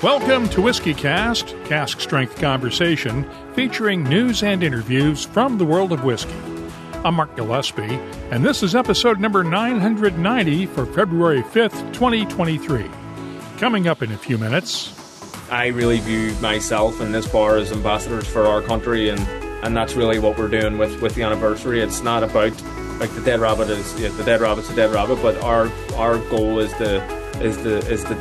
Welcome to Whiskey Cast, cask strength conversation featuring news and interviews from the world of whiskey. I'm Mark Gillespie, and this is episode number 990 for February 5th, 2023. Coming up in a few minutes. I really view myself and this bar as ambassadors for our country, and that's really what we're doing with the anniversary. It's not about, like, the dead rabbit is, the dead rabbit's a dead rabbit, but our goal is to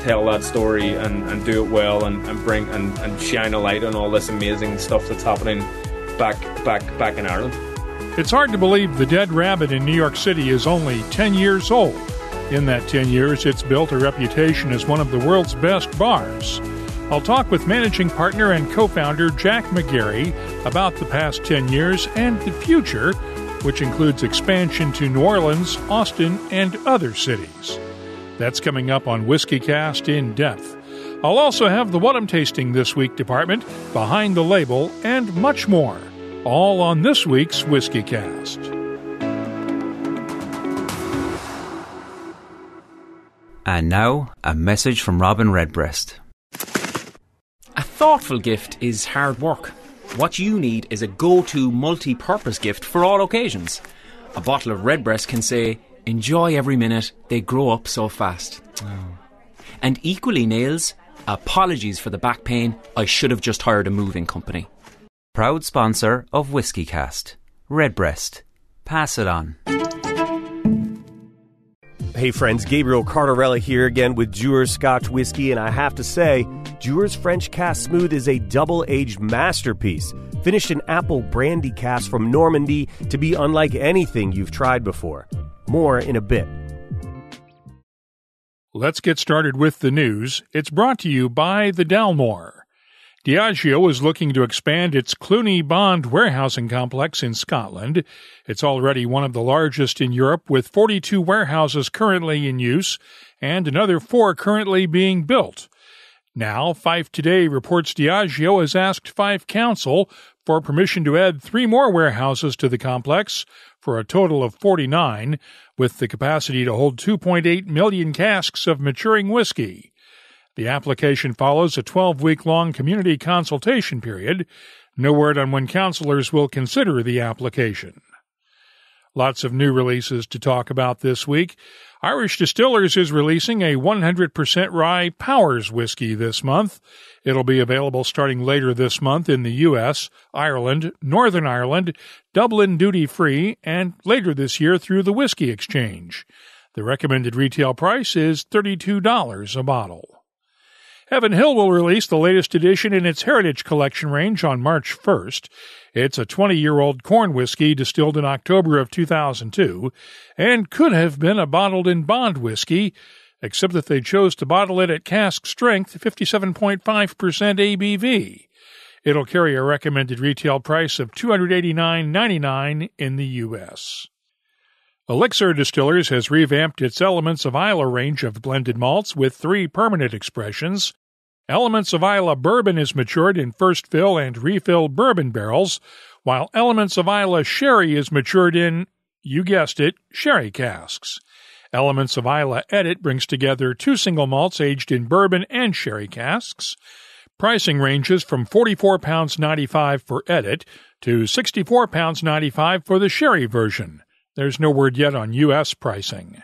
tell that story and do it well and bring and shine a light on all this amazing stuff that's happening back in Ireland. It's hard to believe the Dead Rabbit in New York City is only 10 years old. In that 10 years, it's built a reputation as one of the world's best bars. I'll talk with managing partner and co-founder Jack McGarry about the past 10 years and the future, which includes expansion to New Orleans, Austin, and other cities. That's coming up on Whiskey Cast in depth. I'll also have the What I'm Tasting This Week department, Behind the Label, and much more. All on this week's Whiskey Cast. And now, a message from Robin Redbreast. A thoughtful gift is hard work. What you need is a go-to multi-purpose gift for all occasions. A bottle of Redbreast can say, "Enjoy every minute, they grow up so fast." Oh. And equally nails, "Apologies for the back pain, I should have just hired a moving company." Proud sponsor of Whiskey Cast. Redbreast. Pass it on. Hey friends, Gabriel Cardarella here again with Dewar's Scotch Whiskey, and I have to say, Dewar's French Cask Smooth is a double-aged masterpiece, finished in apple brandy cask from Normandy to be unlike anything you've tried before. More in a bit. Let's get started with the news. It's brought to you by the Dalmore. Diageo is looking to expand its Cluny Bond warehousing complex in Scotland. It's already one of the largest in Europe, with 42 warehouses currently in use and another 4 currently being built. Now, Fife Today reports Diageo has asked Fife Council for permission to add 3 more warehouses to the complex for a total of 49, with the capacity to hold 2.8 million casks of maturing whiskey. The application follows a 12-week-long community consultation period. No word on when councillors will consider the application. Lots of new releases to talk about this week. Irish Distillers is releasing a 100% rye Powers whiskey this month. It'll be available starting later this month in the U.S., Ireland, Northern Ireland, Dublin duty-free, and later this year through the Whiskey Exchange. The recommended retail price is $32 a bottle. Heaven Hill will release the latest edition in its Heritage Collection range on March 1st. It's a 20-year-old corn whiskey distilled in October of 2002 and could have been a bottled-in-bond whiskey, except that they chose to bottle it at cask strength 57.5% ABV. It'll carry a recommended retail price of $289.99 in the U.S. Elixir Distillers has revamped its Elements of Islay range of blended malts with 3 permanent expressions. Elements of Islay Bourbon is matured in first fill and refill bourbon barrels, while Elements of Islay Sherry is matured in, you guessed it, sherry casks. Elements of Islay Edit brings together 2 single malts aged in bourbon and sherry casks. Pricing ranges from £44.95 for Edit to £64.95 for the sherry version. There's no word yet on U.S. pricing.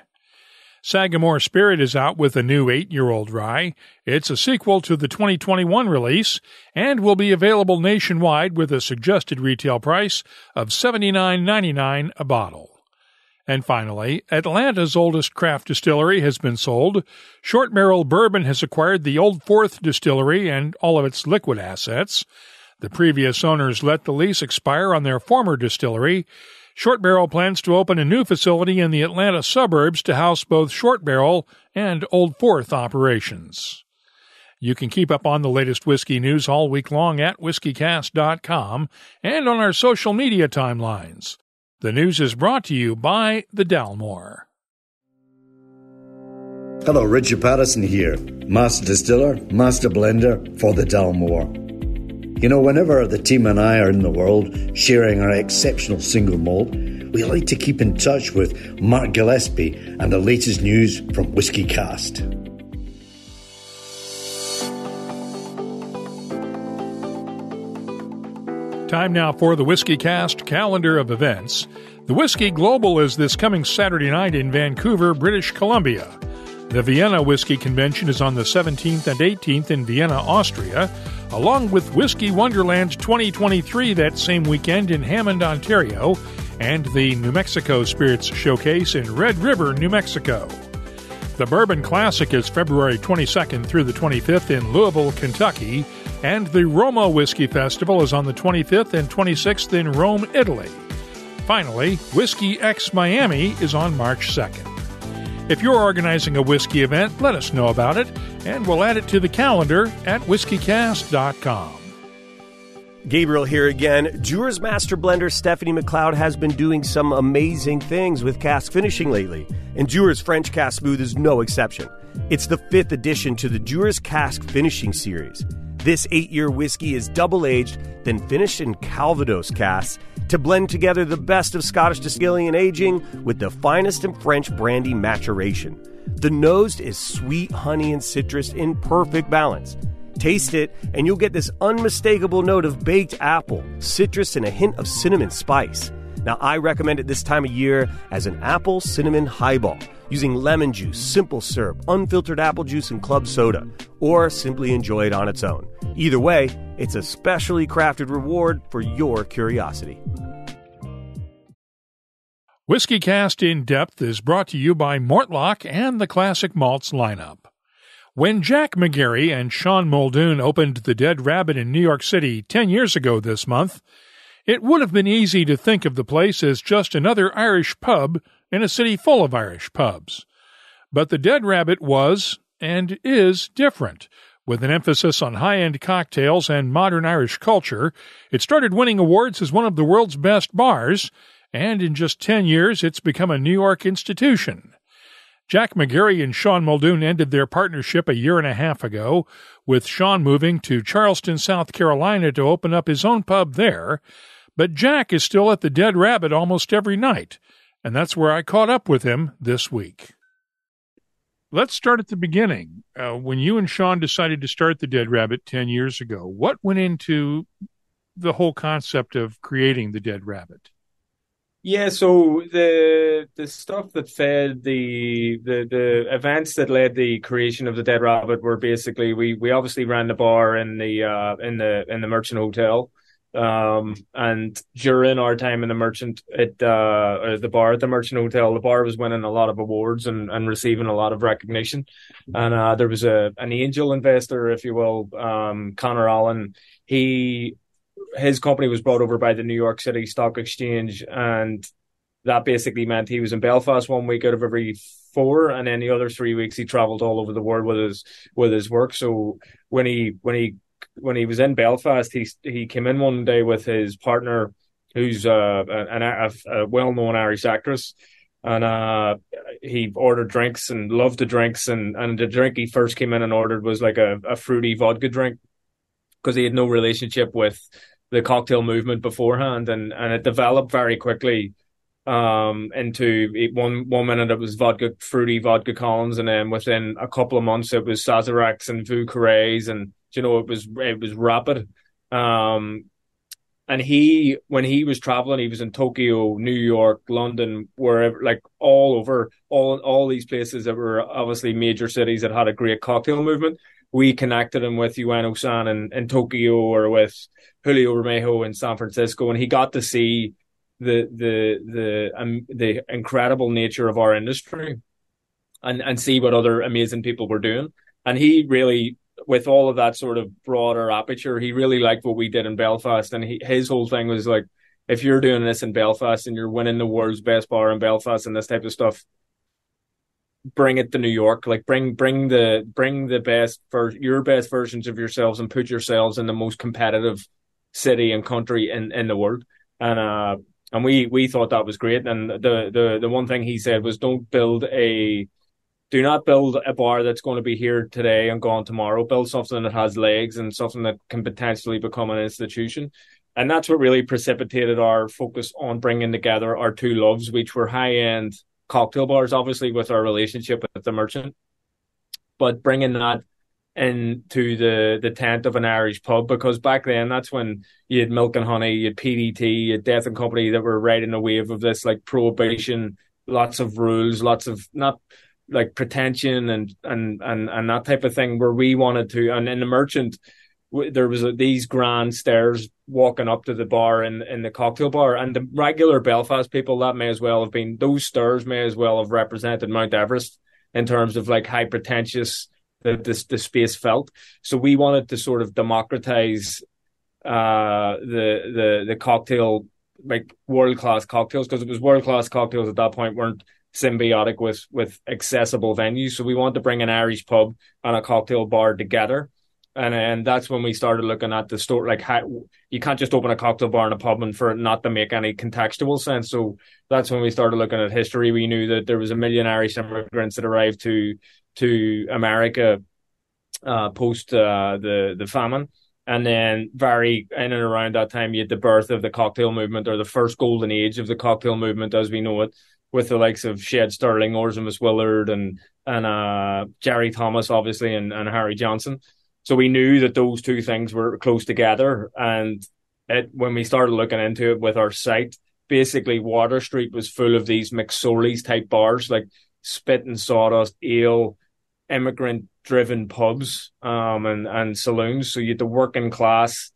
Sagamore Spirit is out with a new 8-year-old rye. It's a sequel to the 2021 release and will be available nationwide with a suggested retail price of $79.99 a bottle. And finally, Atlanta's oldest craft distillery has been sold. Short Barrel Bourbon has acquired the Old Fourth Distillery and all of its liquid assets. The previous owners let the lease expire on their former distillery. Short Barrel plans to open a new facility in the Atlanta suburbs to house both Short Barrel and Old Fourth operations. You can keep up on the latest whiskey news all week long at whiskycast.com and on our social media timelines. The news is brought to you by the Dalmore. Hello, Richard Patterson here, Master Distiller, Master Blender for the Dalmore. You know, whenever the team and I are in the world sharing our exceptional single malt, we like to keep in touch with Mark Gillespie and the latest news from Whiskey Cast. Time now for the Whiskey Cast calendar of events. The Whiskey Global is this coming Saturday night in Vancouver, British Columbia. The Vienna Whiskey Convention is on the 17th and 18th in Vienna, Austria, along with Whiskey Wonderland 2023 that same weekend in Hammond, Ontario, and the New Mexico Spirits Showcase in Red River, New Mexico. The Bourbon Classic is February 22nd through the 25th in Louisville, Kentucky, and the Roma Whiskey Festival is on the 25th and 26th in Rome, Italy. Finally, Whiskey X Miami is on March 2nd. If you're organizing a whiskey event, let us know about it, and we'll add it to the calendar at whiskycast.com. Gabriel here again. Dewar's Master Blender Stephanie McLeod has been doing some amazing things with cask finishing lately, and Dewar's French Cask Smooth is no exception. It's the 5th edition to the Dewar's Cask Finishing Series. This 8-year whiskey is double-aged, then finished in Calvados casks to blend together the best of Scottish distilling and aging with the finest in French brandy maturation. The nose is sweet honey and citrus in perfect balance. Taste it, and you'll get this unmistakable note of baked apple, citrus, and a hint of cinnamon spice. Now, I recommend it this time of year as an apple cinnamon highball, using lemon juice, simple syrup, unfiltered apple juice, and club soda, or simply enjoy it on its own. Either way, it's a specially crafted reward for your curiosity. Whiskey Cast In Depth is brought to you by Mortlock and the Classic Malts lineup. When Jack McGarry and Sean Muldoon opened the Dead Rabbit in New York City 10 years ago this month, it would have been easy to think of the place as just another Irish pub in a city full of Irish pubs. But the Dead Rabbit was, and is, different. With an emphasis on high-end cocktails and modern Irish culture, it started winning awards as one of the world's best bars, and in just 10 years it's become a New York institution. Jack McGarry and Sean Muldoon ended their partnership a year and a half ago, with Sean moving to Charleston, South Carolina to open up his own pub there, but Jack is still at the Dead Rabbit almost every night, and that's where I caught up with him this week. Let's start at the beginning. When you and Sean decided to start the Dead Rabbit 10 years ago, what went into the whole concept of creating the Dead Rabbit? Yeah, so the stuff that fed the events that led the creation of the Dead Rabbit were basically we obviously ran the bar in the Merchant Hotel, and during our time in the Merchant the bar at the Merchant Hotel, the bar was winning a lot of awards and receiving a lot of recognition, and there was an angel investor, if you will, Connor Allen. His company was brought over by the New York City Stock Exchange, and that basically meant he was in Belfast 1 week out of every 4, and then the other 3 weeks he traveled all over the world with his work. So when he was in Belfast, he came in one day with his partner, who's a well-known Irish actress, and he ordered drinks and loved the drinks, and the drink he first came in and ordered was like a fruity vodka drink, because he had no relationship with the cocktail movement beforehand, and it developed very quickly into one minute it was fruity vodka Collins, and then within a couple of months it was Sazeracs and Vieux Carrés, and it was rapid. And when he was traveling, he was in Tokyo, New York, London, wherever, like all over, all these places that were obviously major cities that had a great cocktail movement. We connected him with Ueno-san in Tokyo, or with Julio Remejo in San Francisco, and he got to see the incredible nature of our industry and see what other amazing people were doing. And he really, with all of that sort of broader aperture, he really liked what we did in Belfast. And his whole thing was like, if you're doing this in Belfast and you're winning the world's best bar in Belfast and this type of stuff, bring it to New York. Like bring the best your best versions of yourselves, and put yourselves in the most competitive city and country in the world. And we thought that was great. And the one thing he said was, do not build a bar that's going to be here today and gone tomorrow. Build something that has legs and something that can potentially become an institution. And that's what really precipitated our focus on bringing together our two loves, which were high-end cocktail bars, obviously with our relationship with the Merchant, but bringing that into the tent of an Irish pub, because back then that's when you had Milk and Honey, you had PDT, you had Death and Company that were riding a wave of this like prohibition, lots of rules, lots of not like pretension and that type of thing, where we wanted to. And in the Merchant, there was these grand stairs walking up to the bar in the cocktail bar, and the regular Belfast people, that may as well have been, those stairs may as well have represented Mount Everest in terms of like high pretentious the space felt. So we wanted to sort of democratize the cocktail, like world class cocktails, because it was world class cocktails at that point weren't symbiotic with accessible venues. So we wanted to bring an Irish pub and a cocktail bar together. And that's when we started looking at the store, like how you can't just open a cocktail bar in a pub and for it not to make any contextual sense. So that's when we started looking at history. We knew that there was a million Irish immigrants that arrived to America post the famine. And then very in and around that time, you had the birth of the cocktail movement, or the first golden age of the cocktail movement as we know it, with the likes of Shed Sterling, Orzimus Willard, and Jerry Thomas, obviously, and Harry Johnson. So we knew that those two things were close together. And when we started looking into it with our site, basically Water Street was full of these McSorley's type bars, like Spit and Sawdust, Ale, immigrant-driven pubs and saloons. So you had the working class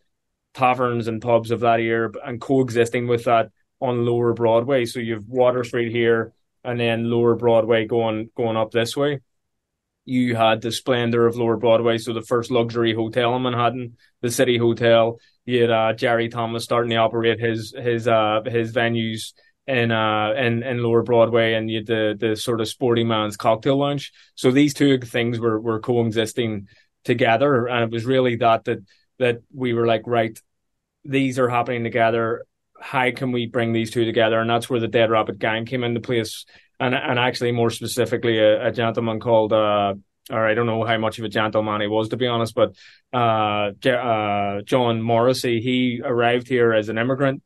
taverns and pubs of that era, and coexisting with that on Lower Broadway. So you have Water Street here, and then Lower Broadway going up this way. You had the splendor of Lower Broadway, so the first luxury hotel in Manhattan, the City Hotel. You had Jerry Thomas starting to operate his venues in Lower Broadway, and you had the sort of sporty man's cocktail lounge. So these two things were coexisting together, and it was really that we were like, right, these are happening together. How can we bring these two together? And that's where the Dead Rabbit Gang came into place. And actually, more specifically, a gentleman called, or I don't know how much of a gentleman he was, to be honest, but John Morrissey, he arrived here as an immigrant,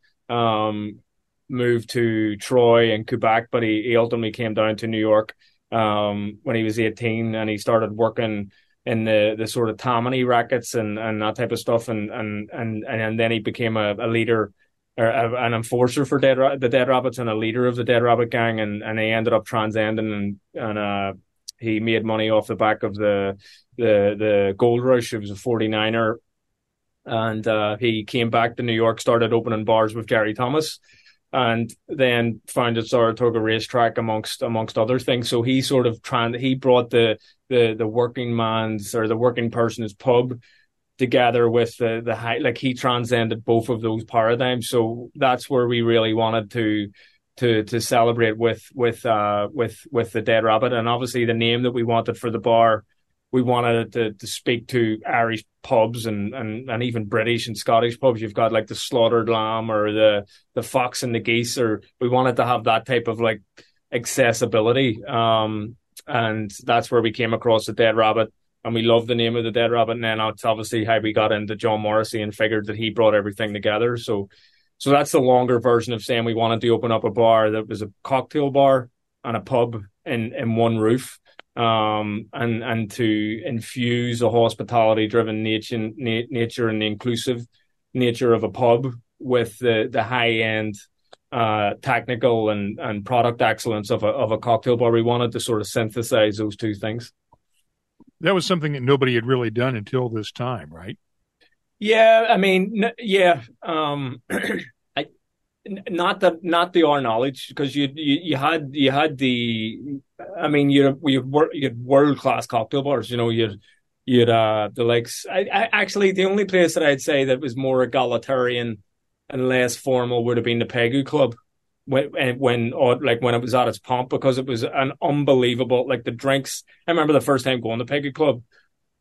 moved to Troy and Quebec, but he ultimately came down to New York when he was 18, and he started working in the sort of Tammany rackets and that type of stuff, and then he became a leader, or an enforcer for the Dead Rabbits, and a leader of the Dead Rabbit Gang, and he ended up transcending, and he made money off the back of the gold rush. It was a 49er, and he came back to New York, started opening bars with Jerry Thomas, and then founded Saratoga Racetrack amongst other things. So he sort of he brought the working man's, or the working person's pub together with the high, like he transcended both of those paradigms. So that's where we really wanted to celebrate with the Dead Rabbit. And obviously the name that we wanted for the bar, we wanted it to speak to Irish pubs and even British and Scottish pubs. You've got like the Slaughtered Lamb, or the Fox and the Geese, or we wanted to have that type of like accessibility. And that's where we came across the Dead Rabbit. And we love the name of the Dead Rabbit. And then it's obviously how we got into John Morrissey and figured that he brought everything together. So that's the longer version of saying we wanted to open up a bar that was a cocktail bar and a pub in one roof, and to infuse a hospitality-driven nature and the inclusive nature of a pub with the high-end technical and product excellence of a cocktail bar. We wanted to sort of synthesize those two things. That was something that nobody had really done until this time, right? Yeah, I mean, yeah. Not to our knowledge, because you had the, I mean, you had world class cocktail bars. You know, you had the likes. I actually, the only place that I'd say that was more egalitarian and less formal would have been the Pegu Club. When it was at its pomp, because it was an unbelievable, like the drinks. I remember the first time going to Peggy Club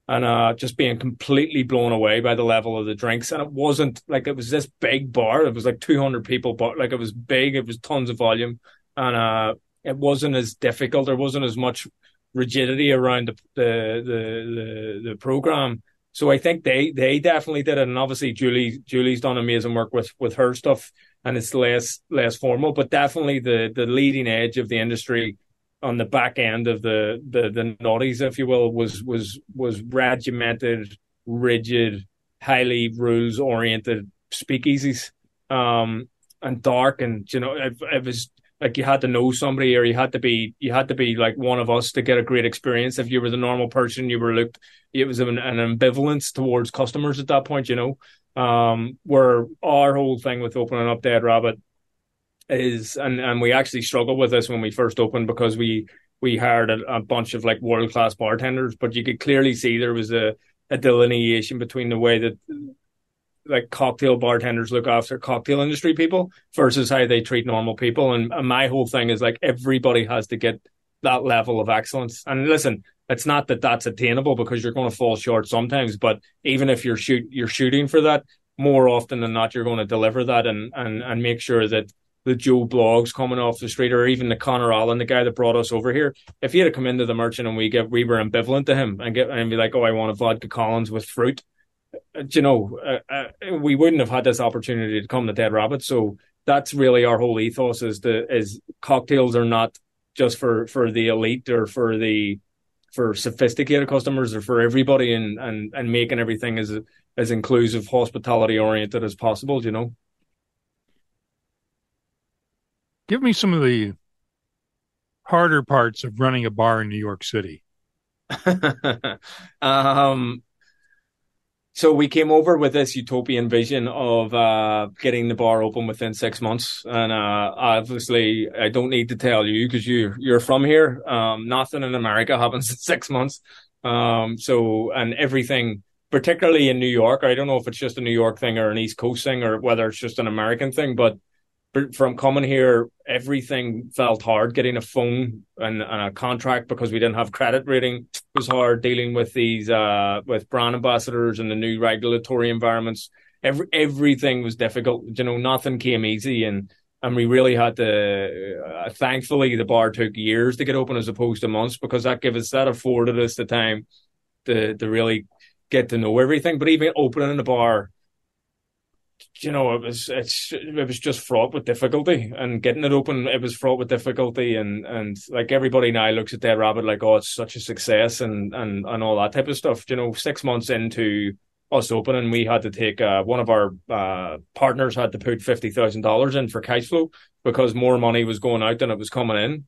and just being completely blown away by the level of the drinks. And it wasn't like it was this big bar. It was like 200 people, but like it was big. It was tons of volume, and it wasn't as difficult. There wasn't as much rigidity around the program. So I think they definitely did it. And obviously Julie's done amazing work with her stuff. And it's less formal, but definitely the leading edge of the industry on the back end of the naughties, if you will, was regimented, rigid, highly rules oriented speakeasies, and dark, and it was like you had to know somebody, or you had to be like one of us to get a great experience. If you were the normal person, you were looked. It was an ambivalence towards customers at that point, where our whole thing with opening up Dead Rabbit is, and we actually struggled with this when we first opened, because we hired a bunch of like world class bartenders, but you could clearly see there was a delineation between the way that like cocktail bartenders look after cocktail industry people versus how they treat normal people. And my whole thing is like everybody has to get that level of excellence. And listen, it's not that that's attainable, because you're going to fall short sometimes. But even if you're shooting for that, more often than not, you're going to deliver that and make sure that the Joe Blogs coming off the street, or even the Connor Allen, the guy that brought us over here, if he had come into the merchant and we were ambivalent to him and be like, oh, I want a vodka Collins with fruit, we wouldn't have had this opportunity to come to Dead Rabbit. So that's really our whole ethos: is cocktails are not just for the elite or for sophisticated customers, or for everybody, and making everything as inclusive, hospitality oriented as possible. Give me some of the harder parts of running a bar in New York City. So we came over with this utopian vision of getting the bar open within 6 months, and obviously I don't need to tell you, because you're from here. Nothing in America happens in 6 months. And everything, particularly in New York, I don't know if it's just a New York thing or an East Coast thing, or whether it's just an American thing, but from coming here, everything felt hard. Getting a phone and a contract, because we didn't have credit rating, was hard. Dealing with these with brand ambassadors and the new regulatory environments, everything was difficult. Nothing came easy, and we really had to. Thankfully, the bar took years to get open as opposed to months, because that afforded us the time to really get to know everything. But even opening the bar, it was just fraught with difficulty, and getting it open, it was fraught with difficulty, and like everybody now looks at Dead Rabbit like, oh, it's such a success and all that type of stuff. 6 months into us opening, we had to take one of our partners had to put $50,000 in for cash flow, because more money was going out than it was coming in.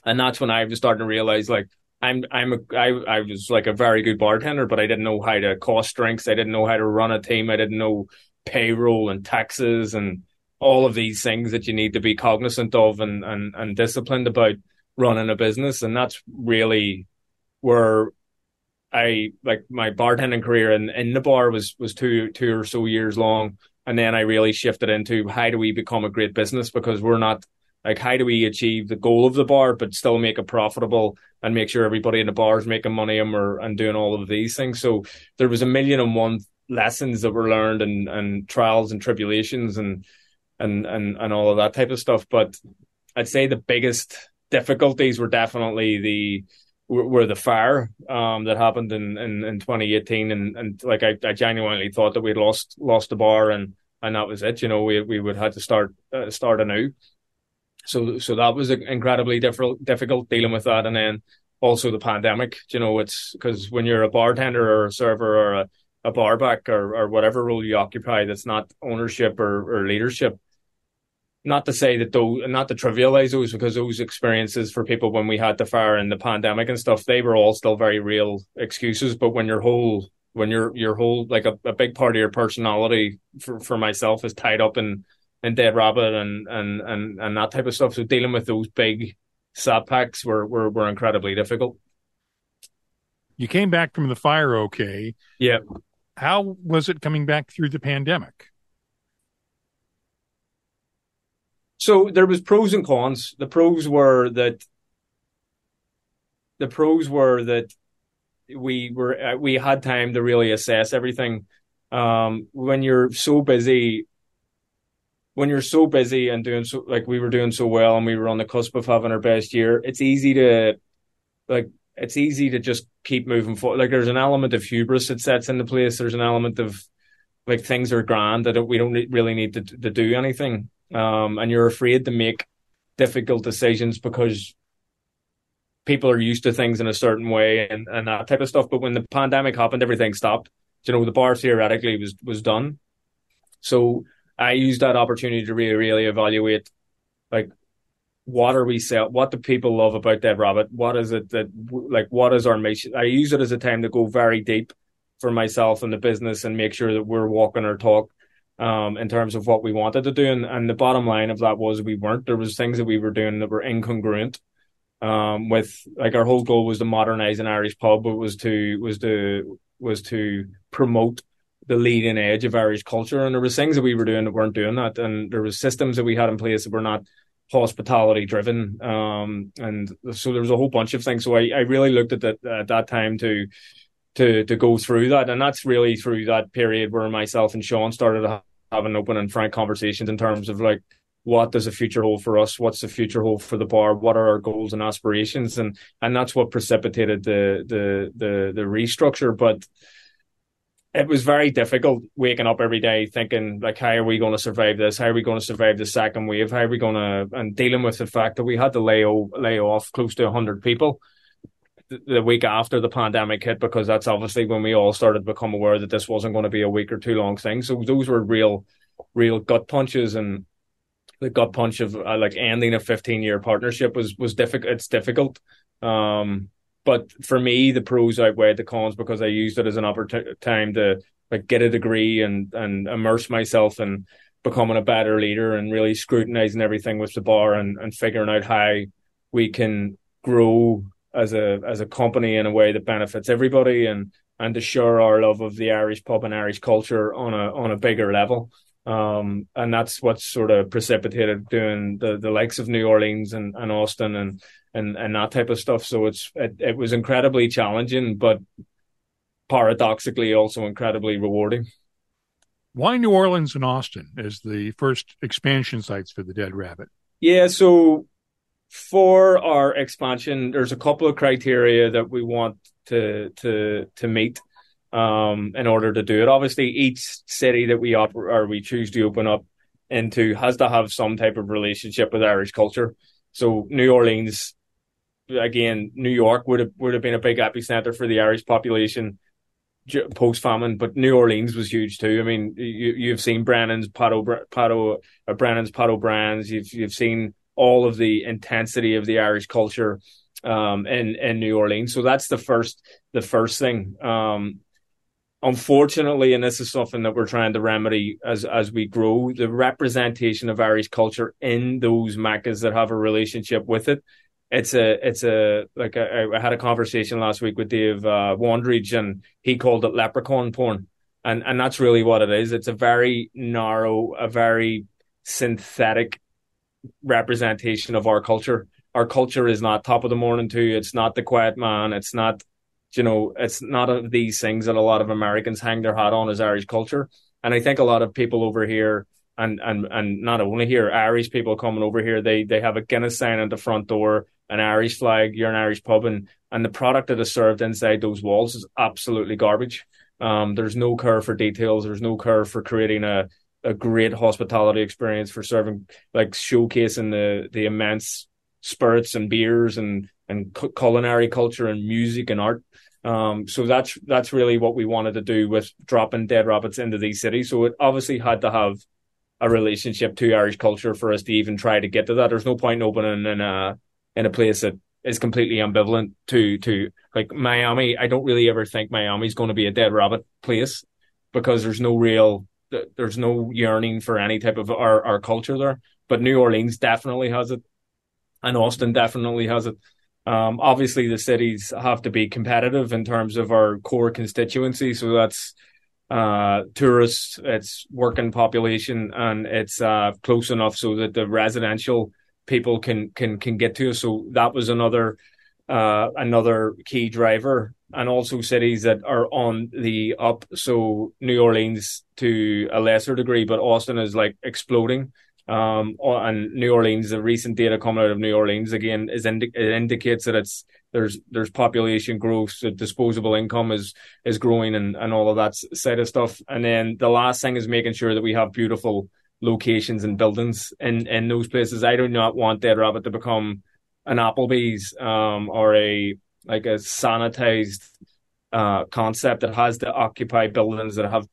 And that's when I was starting to realize, like, I was like a very good bartender, but I didn't know how to cost drinks. I didn't know how to run a team. I didn't know payroll and taxes and all of these things that you need to be cognizant of and disciplined about running a business. And that's really where I, like, my bartending career in the bar was two or so years long. And then I really shifted into, how do we become a great business? Because we're not, like, how do we achieve the goal of the bar but still make it profitable and make sure everybody in the bar is making money and doing all of these things. So there was a million and one lessons that were learned, and trials and tribulations and all of that type of stuff. But I'd say the biggest difficulties were definitely the fire that happened in 2018, and like I genuinely thought that we'd lost the bar, and that was it. We would have to start anew. So that was incredibly difficult dealing with that. And then also the pandemic. It's because when you're a bartender or a server or a barback or whatever role you occupy that's not ownership or leadership, not to say that not to trivialize those, because those experiences for people when we had the fire and the pandemic and stuff, they were all still very real excuses. But when your whole like a big part of your personality for myself is tied up in Dead Rabbit and that type of stuff, so dealing with those big setbacks were incredibly difficult. You came back from the fire okay. Yeah. How was it coming back through the pandemic? So there was pros and cons. The pros were that we had time to really assess everything. When you're so busy and doing so, like we were doing so well, and we were on the cusp of having our best year, it's easy to just keep moving forward. Like, there's an element of hubris that sets into place. There's an element of, like, things are grand, that we don't really need to do anything. And you're afraid to make difficult decisions because people are used to things in a certain way and that type of stuff. But when the pandemic happened, everything stopped. The bar theoretically was done. So I used that opportunity to really, really evaluate, like, what are we sell? What do people love about Dead Rabbit? What is it what is our mission? I use it as a time to go very deep for myself and the business and make sure that we're walking our talk in terms of what we wanted to do. And the bottom line of that was we weren't. There was things that we were doing that were incongruent with, like, our whole goal was to modernize an Irish pub, but was to promote the leading edge of Irish culture. And there was things that we were doing that weren't doing that. And there was systems that we had in place that were not hospitality driven. And so there was a whole bunch of things. So I really looked at that time to go through that. And that's really through that period where myself and Sean started having open and frank conversations in terms of, like, what does the future hold for us? What's the future hold for the bar? What are our goals and aspirations? And that's what precipitated the restructure. But it was very difficult waking up every day thinking, like, how are we going to survive this? How are we going to survive the second wave? How are we going to, and dealing with the fact that we had to lay off close to 100 people the week after the pandemic hit, because that's obviously when we all started to become aware that this wasn't going to be a week or two long thing. So those were real gut punches, and the gut punch of like ending a 15-year partnership was difficult. It's difficult. But for me, the pros outweighed the cons because I used it as an time to, like, get a degree and immerse myself in becoming a better leader and really scrutinizing everything with the bar and figuring out how we can grow as a company in a way that benefits everybody and to share our love of the Irish pub and Irish culture on a bigger level. And that's what sort of precipitated doing the likes of New Orleans and Austin and that type of stuff. So it was incredibly challenging, but paradoxically also incredibly rewarding. Why New Orleans and Austin as the first expansion sites for the Dead Rabbit? Yeah, so for our expansion, there's a couple of criteria that we want to meet in order to do it. Obviously, each city that we choose to open up into has to have some type of relationship with Irish culture. So New Orleans, again, New York would have been a big epicenter for the Irish population post-famine, but New Orleans was huge too. I mean, you've seen Brennan's Pato Brands. You've seen all of the intensity of the Irish culture in New Orleans. So that's the first thing. Unfortunately, and this is something that we're trying to remedy as we grow, the representation of Irish culture in those Meccas that have a relationship with it. I had a conversation last week with Dave Wandridge, and he called it leprechaun porn. And that's really what it is. It's a very narrow, a very synthetic representation of our culture. Our culture is not Top of the Morning too. It's not The Quiet Man. It's not, it's not of these things that a lot of Americans hang their hat on as Irish culture. And I think a lot of people over here, and not only here, Irish people coming over here, they have a Guinness sign at the front door, an Irish flag, you're an Irish pub, and the product that is served inside those walls is absolutely garbage. There's no care for details. There's no care for creating a great hospitality experience, for serving, like, showcasing the immense spirits and beers and culinary culture and music and art. So that's really what we wanted to do with dropping Dead Rabbits into these cities. So it obviously had to have a relationship to Irish culture for us to even try to get to that. There's no point in opening in a place that is completely ambivalent to like Miami. I don't really ever think Miami's going to be a Dead Rabbit place, because there's no yearning for any type of our culture there. But New Orleans definitely has it, and Austin definitely has it. Obviously, the cities have to be competitive in terms of our core constituency. So that's tourists, it's working population, and it's close enough so that the residential people can get to us. So that was another key driver. And also cities that are on the up. So New Orleans to a lesser degree, but Austin is, like, exploding. And New Orleans, the recent data coming out of New Orleans again it indicates that there's population growth, so disposable income is growing, and all of that side of stuff. And then the last thing is making sure that we have beautiful locations and buildings in those places. I do not want Dead Rabbit to become an Applebee's or a sanitized concept that has to occupy buildings that have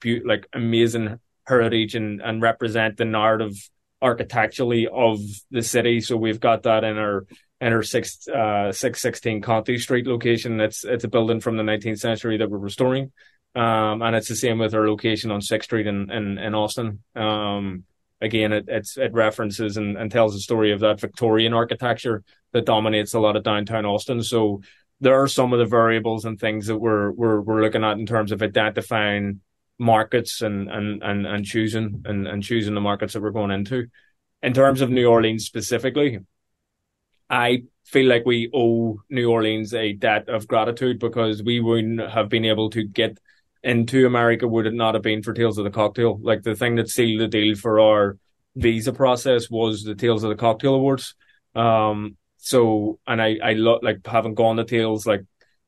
amazing heritage and represent the narrative architecturally of the city. So we've got that in our 616 Conti Street location. It's a building from the 19th century that we're restoring. And it's the same with our location on 6th Street in Austin. Again, it references and tells the story of that Victorian architecture that dominates a lot of downtown Austin. So there are some of the variables and things that we're looking at in terms of identifying markets and choosing the markets that we're going into. In terms of New Orleans specifically, I feel like we owe New Orleans a debt of gratitude, because we wouldn't have been able to get into America would it not have been for Tales of the Cocktail. Like, the thing that sealed the deal for our visa process was the Tales of the Cocktail Awards. So, and I like having gone to Tales like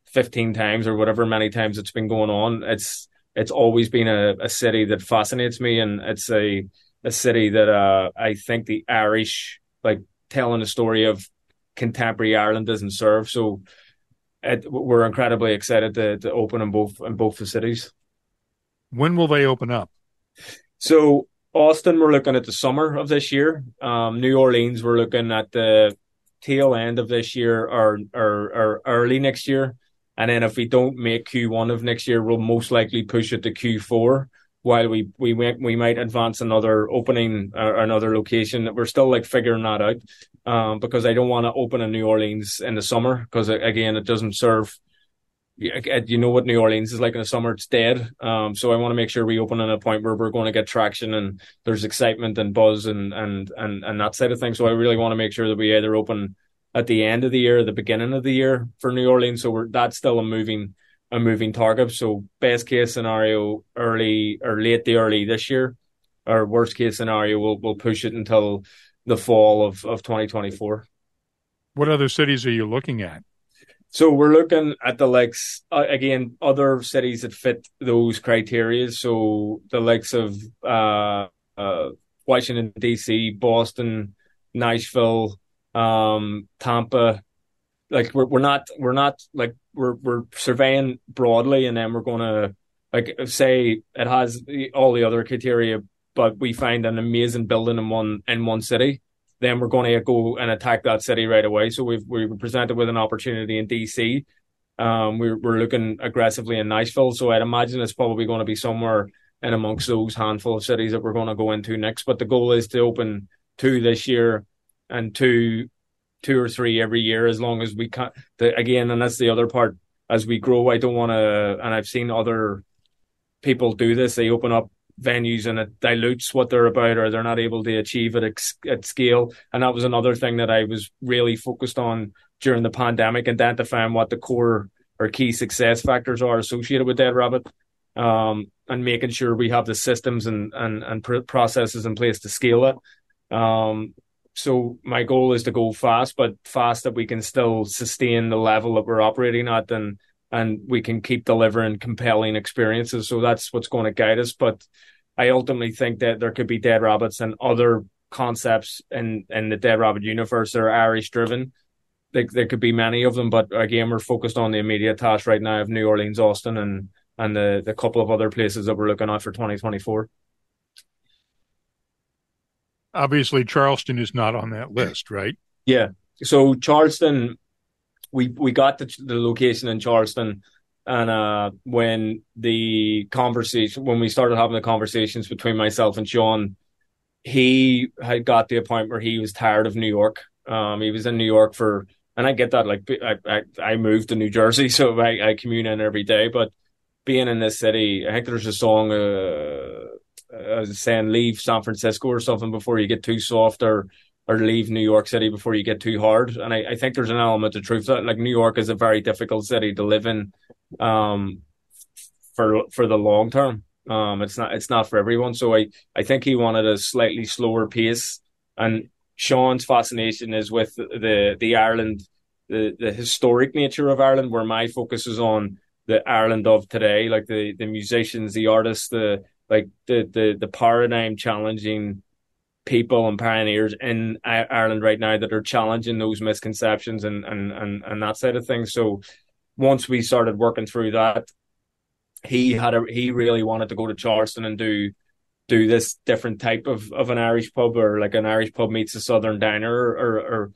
15 times or whatever many times it's been going on. It's always been a city that fascinates me, and it's a city that I think the Irish, like, telling a story of contemporary Ireland doesn't serve. So we're incredibly excited to open in both facilities. When will they open up? So Austin, we're looking at the summer of this year. New Orleans, we're looking at the tail end of this year or early next year. And then if we don't make Q1 of next year, we'll most likely push it to Q4, while we might advance another opening or another location. That we're still like figuring that out, because I don't want to open in New Orleans in the summer, because again, it doesn't serve. You know what New Orleans is like in the summer; it's dead. So I want to make sure we open at a point where we're going to get traction and there's excitement and buzz and that side of things. So I really want to make sure that we either open at the end of the year, or the beginning of the year for New Orleans. So that's still a moving target. So best case scenario, early this year, or worst case scenario, we'll push it until the fall of 2024. What other cities are you looking at? So we're looking at the likes, again, other cities that fit those criteria. So the likes of Washington, D.C., Boston, Nashville, Tampa. Like we're not like we're surveying broadly, and then we're going to, like, say it has all the other criteria, but we find an amazing building in one city, then we're going to go and attack that city right away. So we were presented with an opportunity in DC. We're looking aggressively in Nashville. So I'd imagine it's probably going to be somewhere in amongst those handful of cities that we're going to go into next. But the goal is to open 2 this year and two or three every year, as long as we can. Again, and that's the other part. As we grow, I don't want to, and I've seen other people do this. They open up venues and it dilutes what they're about, or they're not able to achieve it at scale. And that was another thing that I was really focused on during the pandemic, identifying what the core or key success factors are associated with Dead Rabbit, and making sure we have the systems and processes in place to scale it. So my goal is to go fast, but fast that we can still sustain the level that we're operating at, and we can keep delivering compelling experiences. So that's what's going to guide us. But I ultimately think that there could be Dead Rabbits and other concepts in the Dead Rabbit universe that are Irish driven. There could be many of them, but again, we're focused on the immediate task right now of New Orleans, Austin, and the couple of other places that we're looking at for 2024. Obviously, Charleston is not on that list, right? Yeah. So Charleston, we got the location in Charleston, and when we started having the conversations between myself and Sean, he had got to a point where he was tired of New York. He was in New York and I get that. Like I moved to New Jersey, so I commute in every day. But being in this city, I think there's a song saying leave San Francisco or something before you get too soft, or leave New York City before you get too hard. And I think there's an element of truth to that. Like, New York is a very difficult city to live in for the long term. It's not for everyone. So I think he wanted a slightly slower pace. And Sean's fascination is with the Ireland, the historic nature of Ireland, where my focus is on the Ireland of today, like the musicians, the artists, the paradigm challenging people and pioneers in Ireland right now that are challenging those misconceptions and that side of things. So once we started working through that, he really wanted to go to Charleston and do this different type of an Irish pub, or like an Irish pub meets a Southern diner, or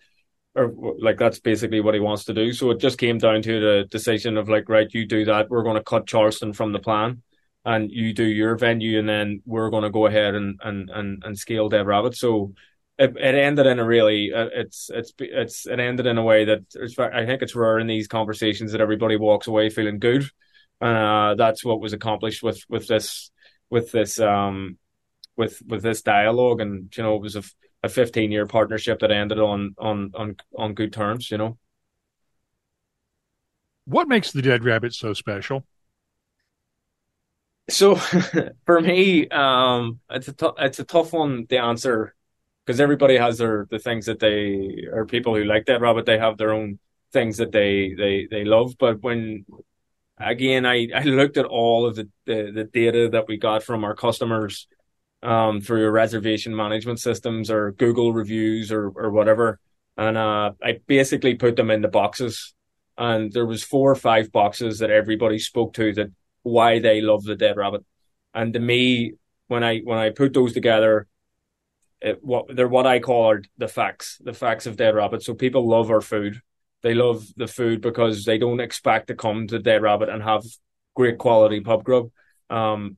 like that's basically what he wants to do. So it just came down to the decision of like, right, you do that. We're going to cut Charleston from the plan, and you do your venue, and then we're going to go ahead and scale Dead Rabbit. So it ended in a really it ended in a way that I think it's rare in these conversations that everybody walks away feeling good, and that's what was accomplished with this dialogue. And it was a 15-year partnership that ended on good terms. What makes the Dead Rabbit so special? So for me, it's a tough one to answer, because everybody has the things that they, or people who like Dead Rabbit, they have their own things that they love. But when again, I looked at all of the data that we got from our customers through reservation management systems or Google reviews or whatever, and I basically put them into boxes, and there was 4 or 5 boxes that everybody spoke to that why they love the Dead Rabbit. And to me, when I put those together, they're what I call the facts of Dead Rabbit. So people love our food. They love the food because they don't expect to come to Dead Rabbit and have great quality pub grub.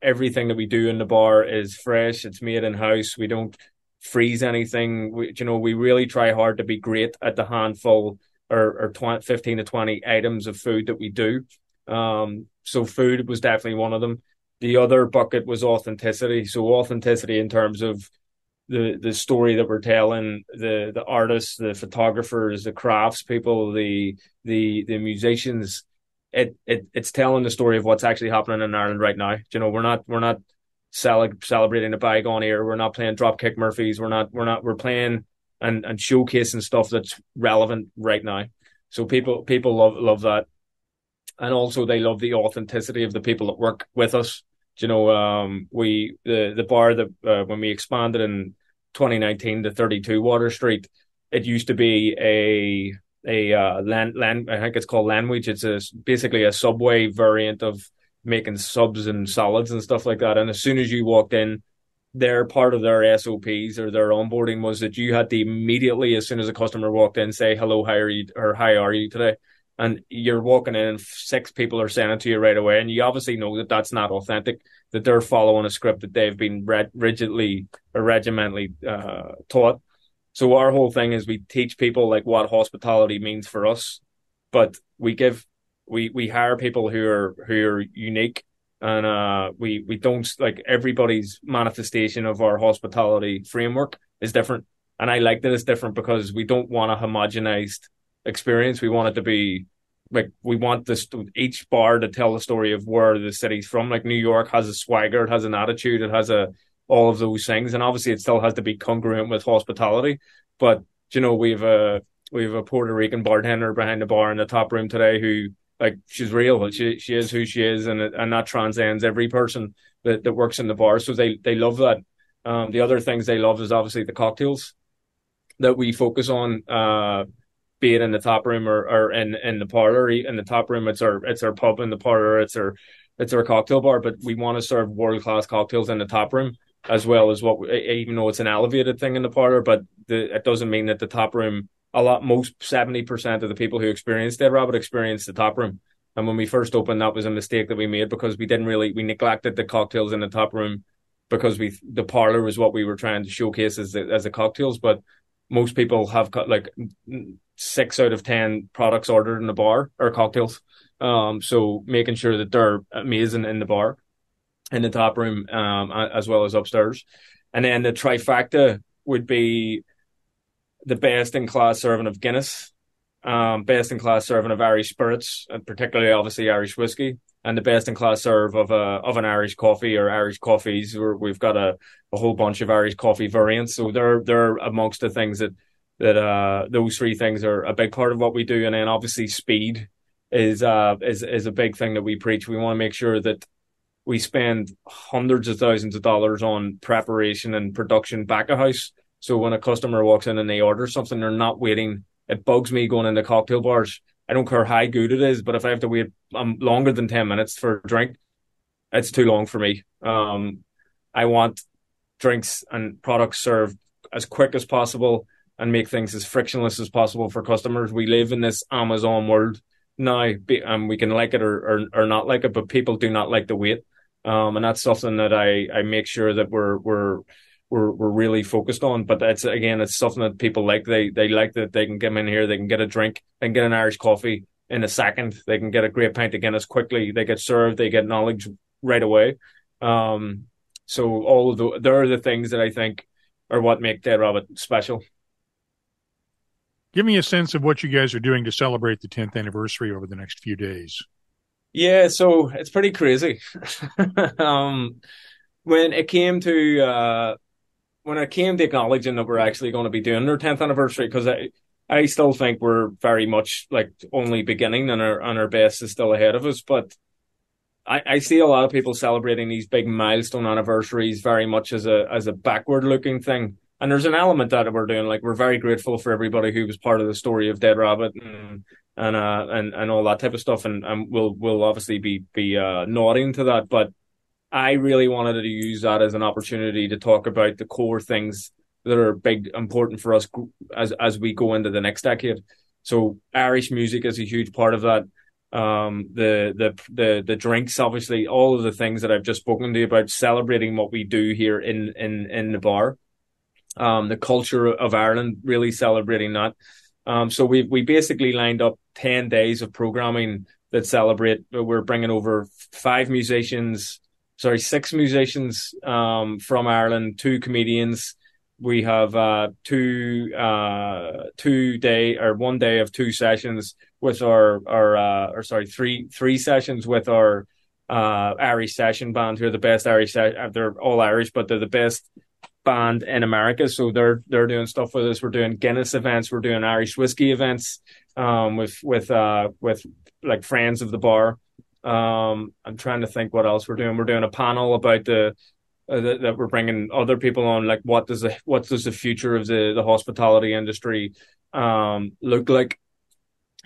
Everything that we do in the bar is fresh. It's made in house. We don't freeze anything. We really try hard to be great at the handful or 15 to 20 items of food that we do. So food was definitely one of them. The other bucket was authenticity. So authenticity in terms of the story that we're telling, the artists, the photographers, the crafts people, the musicians. It's telling the story of what's actually happening in Ireland right now. We're not celebrating a bygone era. We're not playing Dropkick Murphys. We're playing and showcasing stuff that's relevant right now. So people love that. And also they love the authenticity of the people that work with us. The bar that when we expanded in 2019 to 32 Water Street, it used to be a land I think it's called Landwich. It's basically a Subway variant of making subs and salads and stuff like that. And as soon as you walked in, their part of their SOPs or their onboarding was that you had to immediately, as soon as a customer walked in, say hello, how are you, or how are you today? And you're walking in and 6 people are saying it to you right away. And you obviously know that that's not authentic, that they're following a script that they've been rigidly or regimentally taught. So our whole thing is we teach people like what hospitality means for us, but we hire people who are unique, and we don't, like, everybody's manifestation of our hospitality framework is different. And I like that it's different because we don't want a homogenized experience. We want it to be like, we want each bar to tell the story of where the city's from. Like New York has a swagger, it has an attitude, it has all of those things, and obviously it still has to be congruent with hospitality. But we have a Puerto Rican bartender behind the bar in the top room today who, like, she's real. She is who she is, and that transcends every person that works in the bar. So they love that. The other things they love is obviously the cocktails that we focus on. Be it in the top room or in the parlor. In the top room, it's our pub. In the parlor, it's our cocktail bar. But we want to serve world-class cocktails in the top room, as well as even though it's an elevated thing in the parlor, but it doesn't mean that the top room, most 70% of the people who experience Dead Rabbit experience the top room. And when we first opened, that was a mistake that we made, because we neglected the cocktails in the top room, because the parlor was what we were trying to showcase as the cocktails. But most people have got like 6 out of 10 products ordered in the bar are cocktails. So making sure that they're amazing in the bar, in the top room, as well as upstairs. And then the trifecta would be the best in class serving of Guinness, best in class serving of Irish spirits, and particularly obviously Irish whiskey, and the best in class serve of an Irish coffee or Irish coffees. We've got a whole bunch of Irish coffee variants. So they're amongst the things that those 3 things are a big part of what we do. And then obviously speed is a big thing that we preach. We want to make sure that we spend hundreds of thousands of dollars on preparation and production back of house. So when a customer walks in and they order something, they're not waiting. It bugs me going into cocktail bars. I don't care how good it is, but if I have to wait longer than 10 minutes for a drink, it's too long for me. I want drinks and products served as quick as possible and make things as frictionless as possible for customers. We live in this Amazon world now, we can like it or not like it, but people do not like the wait. And that's something that I make sure that we're really focused on. But it's something that people like. They like that they can come in here, they can get a drink, they can get an Irish coffee in a second, they can get a great pint of Guinness quickly, they get served, they get knowledge right away. So there are the things that I think are what make Dead Rabbit special. Give me a sense of what you guys are doing to celebrate the 10th anniversary over the next few days. Yeah, so it's pretty crazy. When it came to acknowledging that we're actually going to be doing our 10th anniversary, because I still think we're very much like only beginning and our best is still ahead of us. But I see a lot of people celebrating these big milestone anniversaries very much as a backward looking thing. And there's an element that we're doing. Like, we're very grateful for everybody who was part of the story of Dead Rabbit and all that type of stuff. And we'll obviously be nodding to that. But I really wanted to use that as an opportunity to talk about the core things that are big, important for us as we go into the next decade. So Irish music is a huge part of that. The drinks, obviously, all of the things that I've just spoken to you about, celebrating what we do here in the bar. The culture of Ireland, really celebrating that. So we basically lined up 10 days of programming that celebrate. We're bringing over 6 musicians from Ireland, 2 comedians. We have 1 day of 2 sessions with three sessions with our Irish session band, who are the best Irish. They're all Irish, but they're the best band in America. So they're doing stuff with us. We're doing Guinness events. We're doing Irish whiskey events with like friends of the bar. I'm trying to think what else we're doing. We're doing a panel about that we're bringing other people on, like what does the future of the hospitality industry look like.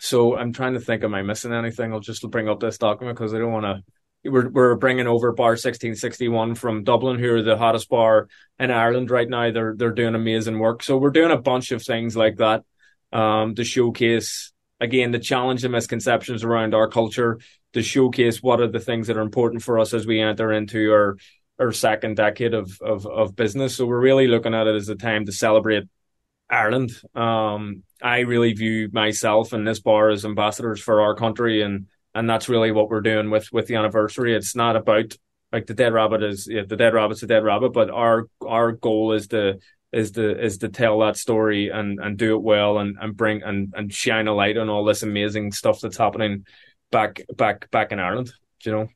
So I'm trying to think, am I missing anything? I'll just bring up this document because I don't want to. We're bringing over Bar 1661 from Dublin, who are the hottest bar in Ireland right now. They're doing amazing work. So we're doing a bunch of things like that to showcase, again, to challenge the misconceptions around our culture, to showcase what are the things that are important for us as we enter into our second decade of business. So we're really looking at it as a time to celebrate Ireland. I really view myself and this bar as ambassadors for our country, and that's really what we're doing with the anniversary. It's not about, like, the Dead Rabbit the Dead Rabbit's a Dead Rabbit, but our goal is to tell that story and do it well and bring and shine a light on all this amazing stuff that's happening back in Ireland. You know,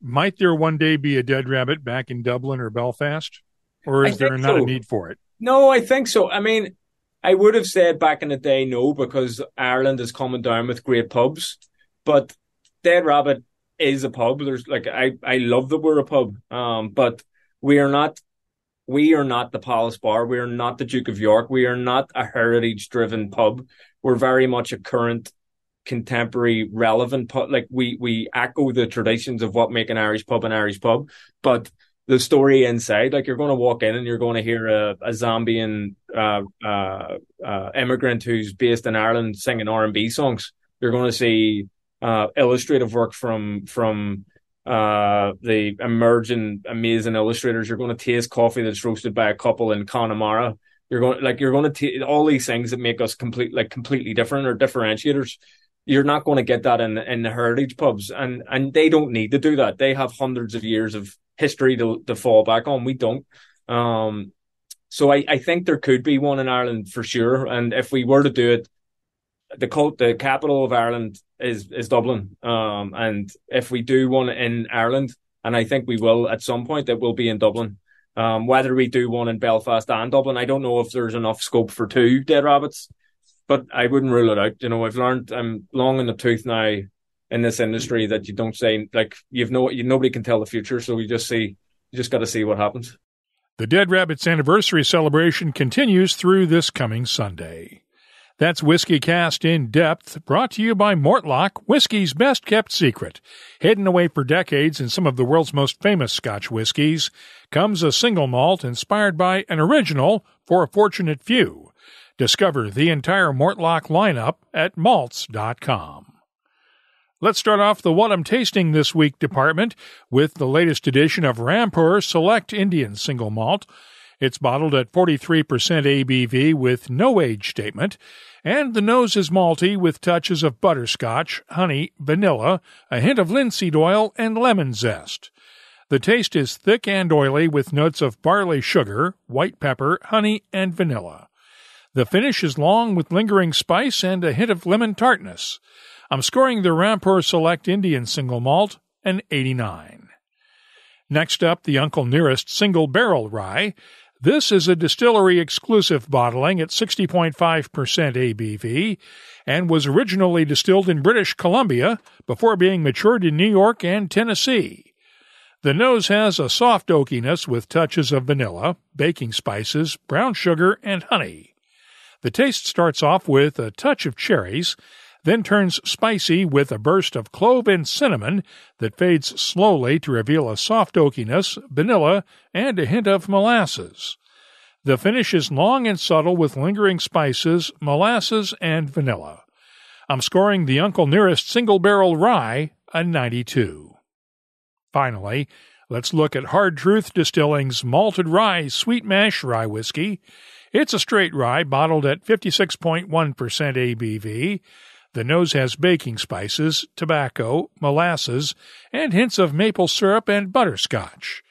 might there one day be a Dead Rabbit back in Dublin or Belfast, or is there not a need for it? No, I think so. I mean, I would have said back in the day no, because Ireland is coming down with great pubs. But Dead Rabbit is a pub. There's like I love that we're a pub. But we are not the Palace Bar. We are not the Duke of York. We are not a heritage-driven pub. We're very much a current, contemporary, relevant pub. Like we echo the traditions of what make an Irish pub an Irish pub. But the story inside, like, you're going to walk in and you're going to hear a Zambian immigrant who's based in Ireland singing R&B songs. You're going to see illustrative work from the emerging amazing illustrators. You're going to taste coffee that's roasted by a couple in Connemara. You're going to all these things that make us completely different, or differentiators. You're not going to get that in the heritage pubs, and they don't need to do that. They have hundreds of years of history to fall back on. We don't. So I think there could be one in Ireland for sure, and if we were to do it, the capital of Ireland is Dublin. And if we do one in Ireland, and I think we will at some point, it will be in Dublin. Whether we do one in Belfast and Dublin, I don't know if there's enough scope for 2 Dead Rabbits, but I wouldn't rule it out. You know, I've learned, I'm long in the tooth now in this industry that you don't say, like, nobody can tell the future, so you just got to see what happens. The Dead Rabbit's anniversary celebration continues through this coming Sunday. That's Whiskey Cast in Depth, brought to you by Mortlock, whiskey's best-kept secret. Hidden away for decades in some of the world's most famous Scotch whiskies, comes a single malt inspired by an original for a fortunate few. Discover the entire Mortlock lineup at malts.com. Let's start off the What I'm Tasting This Week department with the latest edition of Rampur Select Indian Single Malt. It's bottled at 43% ABV with no age statement, and the nose is malty with touches of butterscotch, honey, vanilla, a hint of linseed oil, and lemon zest. The taste is thick and oily with notes of barley sugar, white pepper, honey, and vanilla. The finish is long with lingering spice and a hint of lemon tartness. I'm scoring the Rampur Select Indian Single Malt an 89. Next up, the Uncle Nearest Single Barrel Rye. This is a distillery-exclusive bottling at 60.5% ABV and was originally distilled in British Columbia before being matured in New York and Tennessee. The nose has a soft oakiness with touches of vanilla, baking spices, brown sugar, and honey. The taste starts off with a touch of cherries, then turns spicy with a burst of clove and cinnamon that fades slowly to reveal a soft oakiness, vanilla, and a hint of molasses. The finish is long and subtle with lingering spices, molasses, and vanilla. I'm scoring the Uncle Nearest Single Barrel Rye a 92. Finally, let's look at Hard Truth Distilling's Malted Rye Sweet Mash Rye Whiskey. It's a straight rye bottled at 56.1% ABV. The nose has baking spices, tobacco, molasses, and hints of maple syrup and butterscotch.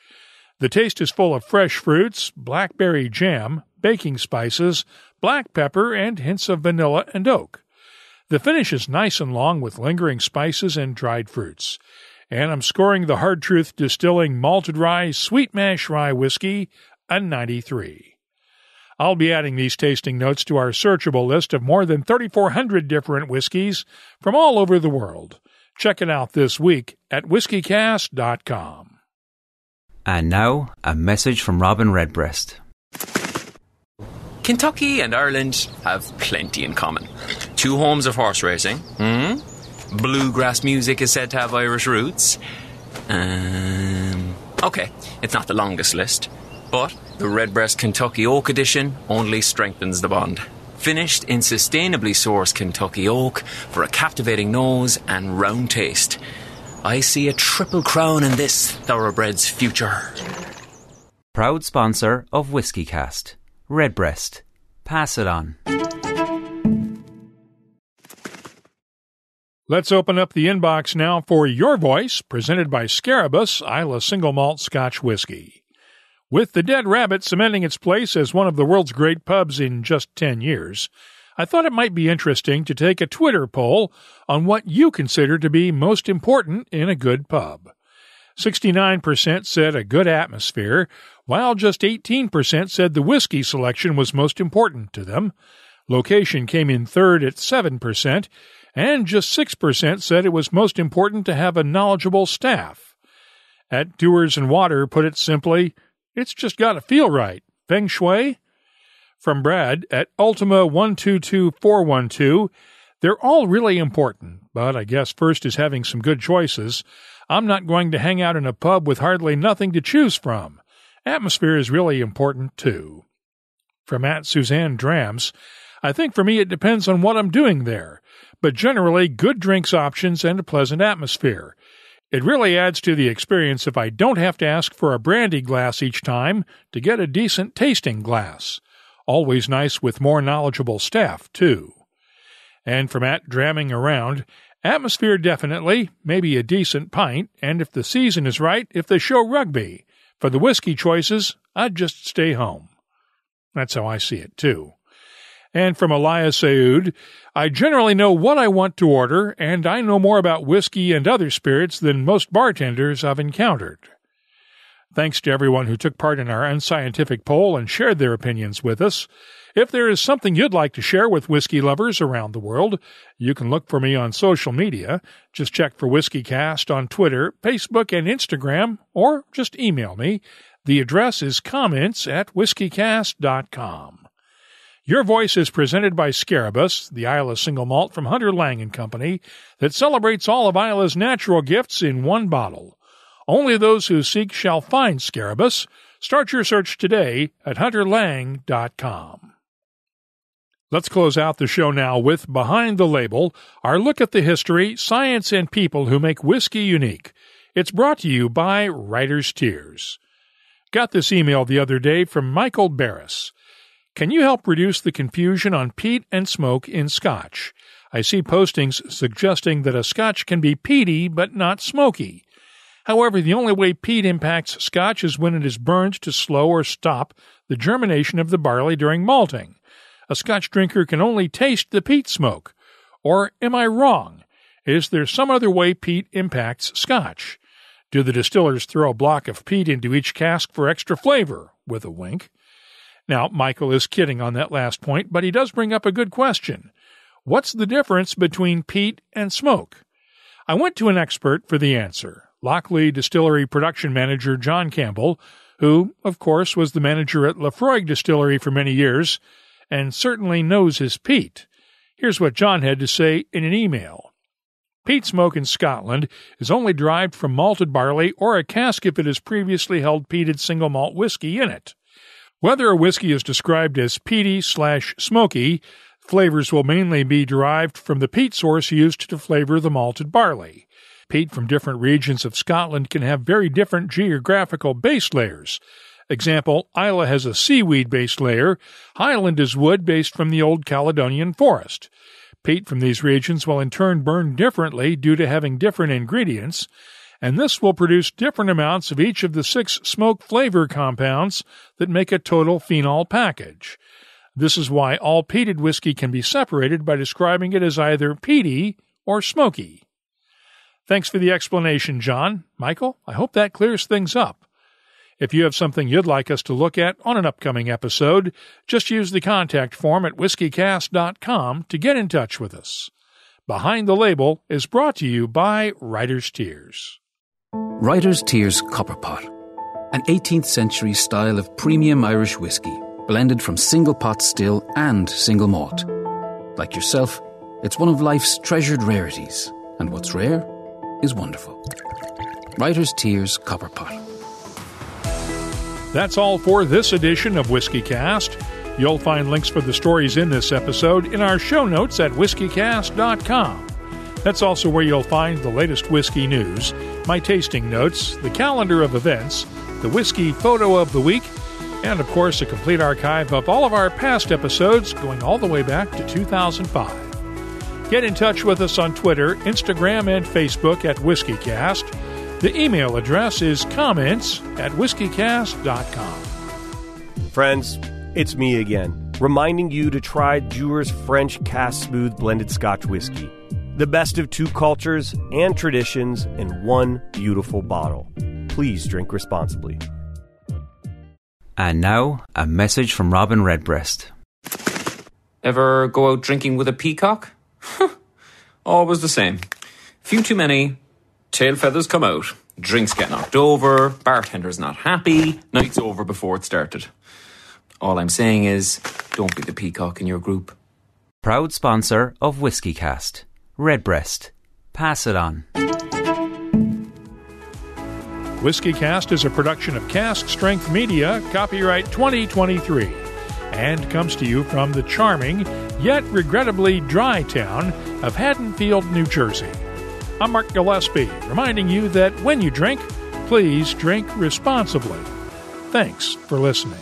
The taste is full of fresh fruits, blackberry jam, baking spices, black pepper, and hints of vanilla and oak. The finish is nice and long with lingering spices and dried fruits. And I'm scoring the Hard Truth Distilling Malted Rye Sweet Mash Rye Whiskey a 93. I'll be adding these tasting notes to our searchable list of more than 3,400 different whiskeys from all over the world. Check it out this week at whiskycast.com. And now, a message from Robin Redbreast. Kentucky and Ireland have plenty in common. Two homes of horse racing. Bluegrass music is said to have Irish roots. Okay, it's not the longest list, but the Redbreast Kentucky Oak Edition only strengthens the bond. Finished in sustainably sourced Kentucky oak for a captivating nose and round taste. I see a triple crown in this thoroughbred's future. Proud sponsor of Whiskey Cast. Redbreast. Pass it on. Let's open up the inbox now for Your Voice, presented by Scarabus Isla Single Malt Scotch Whiskey. With the Dead Rabbit cementing its place as one of the world's great pubs in just 10 years, I thought it might be interesting to take a Twitter poll on what you consider to be most important in a good pub. 69% said a good atmosphere, while just 18% said the whiskey selection was most important to them. Location came in third at 7%, and just 6% said it was most important to have a knowledgeable staff. At Doers and Water put it simply, it's just got to feel right. Feng Shui? From Brad at Ultima 122412, they're all really important, but I guess first is having some good choices. I'm not going to hang out in a pub with hardly nothing to choose from. Atmosphere is really important, too. From at Suzanne Drams, I think for me it depends on what I'm doing there, but generally good drinks options and a pleasant atmosphere. It really adds to the experience if I don't have to ask for a brandy glass each time to get a decent tasting glass. Always nice with more knowledgeable staff, too. And from at Dramming Around, atmosphere definitely, maybe a decent pint, and if the season is right, if they show rugby. For the whiskey choices, I'd just stay home. That's how I see it, too. And from Elias Saud, I generally know what I want to order, and I know more about whiskey and other spirits than most bartenders I've encountered. Thanks to everyone who took part in our unscientific poll and shared their opinions with us. If there is something you'd like to share with whiskey lovers around the world, you can look for me on social media. Just check for WhiskeyCast on Twitter, Facebook, and Instagram, or just email me. The address is comments@whiskycast.com. Your Voice is presented by Scarabus, the Islay single malt from Hunter Lang & Company that celebrates all of Islay's natural gifts in one bottle. Only those who seek shall find Scarabus. Start your search today at hunterlang.com. Let's close out the show now with Behind the Label, our look at the history, science, and people who make whiskey unique. It's brought to you by Writer's Tears. Got this email the other day from Michael Barris. Can you help reduce the confusion on peat and smoke in Scotch? I see postings suggesting that a Scotch can be peaty but not smoky. However, the only way peat impacts Scotch is when it is burned to slow or stop the germination of the barley during malting. A Scotch drinker can only taste the peat smoke. Or am I wrong? Is there some other way peat impacts Scotch? Do the distillers throw a block of peat into each cask for extra flavor? With a wink. Now, Michael is kidding on that last point, but he does bring up a good question. What's the difference between peat and smoke? I went to an expert for the answer, Lochley Distillery production manager John Campbell, who, of course, was the manager at Lafroig Distillery for many years, and certainly knows his peat. Here's what John had to say in an email. Peat smoke in Scotland is only derived from malted barley or a cask if it has previously held peated single malt whiskey in it. Whether a whiskey is described as peaty/smoky, flavors will mainly be derived from the peat source used to flavor the malted barley. Peat from different regions of Scotland can have very different geographical base layers. Example, Islay has a seaweed-based layer. Highland is wood based from the old Caledonian forest. Peat from these regions will in turn burn differently due to having different ingredients, and this will produce different amounts of each of the 6 smoke flavor compounds that make a total phenol package. This is why all peated whiskey can be separated by describing it as either peaty or smoky. Thanks for the explanation, John. Michael, I hope that clears things up. If you have something you'd like us to look at on an upcoming episode, just use the contact form at whiskycast.com to get in touch with us. Behind the Label is brought to you by Writer's Tears. Writer's Tears Copper Pot, an 18th century style of premium Irish whiskey, blended from single pot still and single malt. Like yourself, it's one of life's treasured rarities, and what's rare is wonderful. Writer's Tears Copper Pot. That's all for this edition of WhiskeyCast. You'll find links for the stories in this episode in our show notes at whiskycast.com. That's also where you'll find the latest whiskey news, my tasting notes, the calendar of events, the whiskey photo of the week, and of course a complete archive of all of our past episodes going all the way back to 2005. Get in touch with us on Twitter, Instagram, and Facebook at WhiskeyCast. The email address is comments@whiskycast.com. Friends, it's me again, reminding you to try Dewar's French Cask Smooth Blended Scotch Whiskey. The best of 2 cultures and traditions in one beautiful bottle. Please drink responsibly. And now, a message from Robin Redbreast. Ever go out drinking with a peacock? Always the same. Few too many, tail feathers come out, drinks get knocked over, bartender's not happy, night's over before it started. All I'm saying is, don't be the peacock in your group. Proud sponsor of WhiskeyCast. Redbreast. Pass it on. WhiskeyCast is a production of Cask Strength Media, copyright 2023, and comes to you from the charming, yet regrettably dry town of Haddonfield, New Jersey. I'm Mark Gillespie, reminding you that when you drink, please drink responsibly. Thanks for listening.